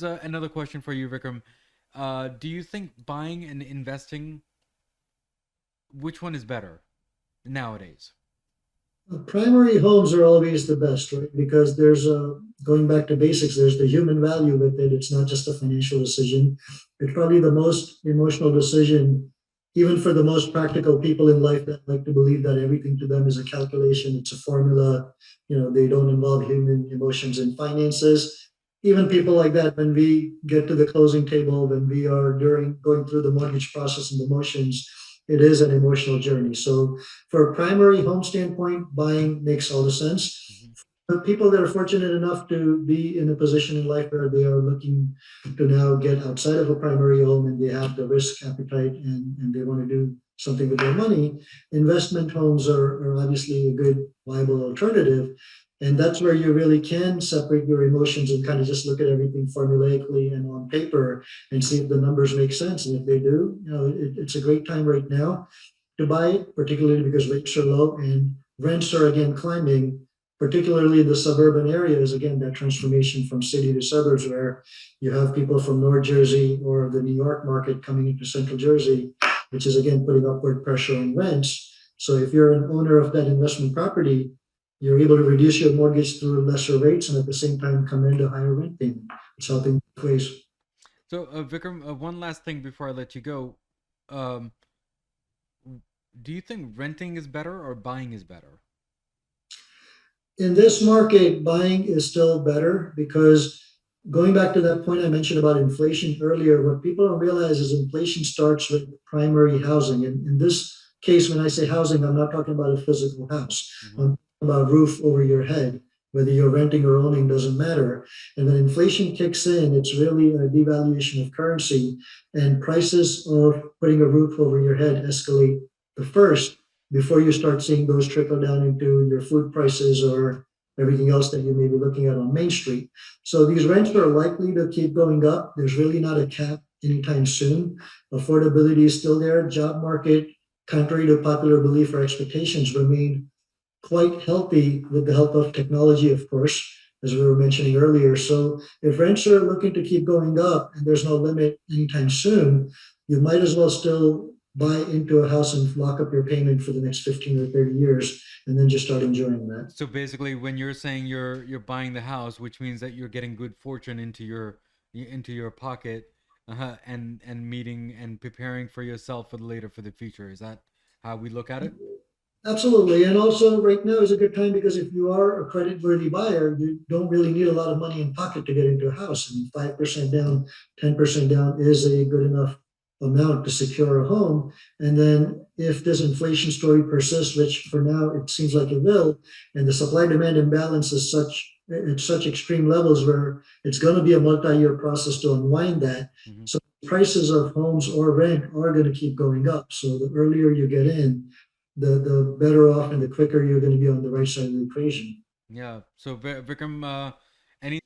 here's another question for you, Vikram. Do you think buying and investing, which one is better nowadays? Primary homes are always the best, right? Because there's a going back to basics, there's the human value with it. It's not just a financial decision. It's probably the most emotional decision, even for the most practical people in life that like to believe that everything to them is a calculation, it's a formula. They don't involve human emotions and finances. Even people like that, when we get to the closing table, when we are during going through the mortgage process and the motions, it is an emotional journey. So for a primary home standpoint, buying makes all the sense. Hmm. For people that are fortunate enough to be in a position in life where they are looking to now get outside of a primary home and they have the risk appetite and they want to do something with their money, investment homes are obviously a good, viable alternative. And that's where you really can separate your emotions and kind of just look at everything formulaically and on paper and see if the numbers make sense. And if they do, it's a great time right now to buy it, particularly because rates are low and rents are again climbing, particularly in the suburban areas. Again, that transformation from city to suburbs, where you have people from North Jersey or the New York market coming into Central Jersey, which is again putting upward pressure on rents. So if you're an owner of that investment property, you're able to reduce your mortgage through lesser rates and at the same time come into higher rent payment. It's helping both ways. So, Vikram, one last thing before I let you go. Um, do you think renting is better or buying is better? In this market, buying is still better because going back to that point I mentioned about inflation earlier, what people don't realize is inflation starts with primary housing. And in this case, when I say housing, I'm not talking about a physical house. Hmm. I'm talking about roof over your head. Whether you're renting or owning doesn't matter. And when inflation kicks in, it's really a devaluation of currency, and prices of putting a roof over your head escalate the first before you start seeing those trickle down into your food prices or everything else that you may be looking at on Main Street. So these rents are likely to keep going up. There's really not a cap anytime soon. Affordability is still there. Job market, contrary to popular belief or expectations, remain quite healthy with the help of technology, of course, as we were mentioning earlier. So if rents are looking to keep going up and there's no limit anytime soon, you might as well still buy into a house and lock up your payment for the next 15 or 30 years and then just start enjoying that. So basically, when you're saying you're buying the house, which means that you're getting good fortune into your pocket, and meeting and preparing for yourself for the later for the future. Is that how we look at it? Absolutely. And also, right now is a good time because if you are a credit worthy buyer, you don't really need a lot of money in pocket to get into a house. I mean, 5% down, 10% down is a good enough amount to secure a home. And then if this inflation story persists, which for now it seems like it will, and the supply demand imbalance is such at such extreme levels where it's going to be a multi-year process to unwind that. Hmm. So prices of homes or rent are going to keep going up. So the earlier you get in, the better off and the quicker you're going to be on the right side of the equation. Yeah. So Vikram, any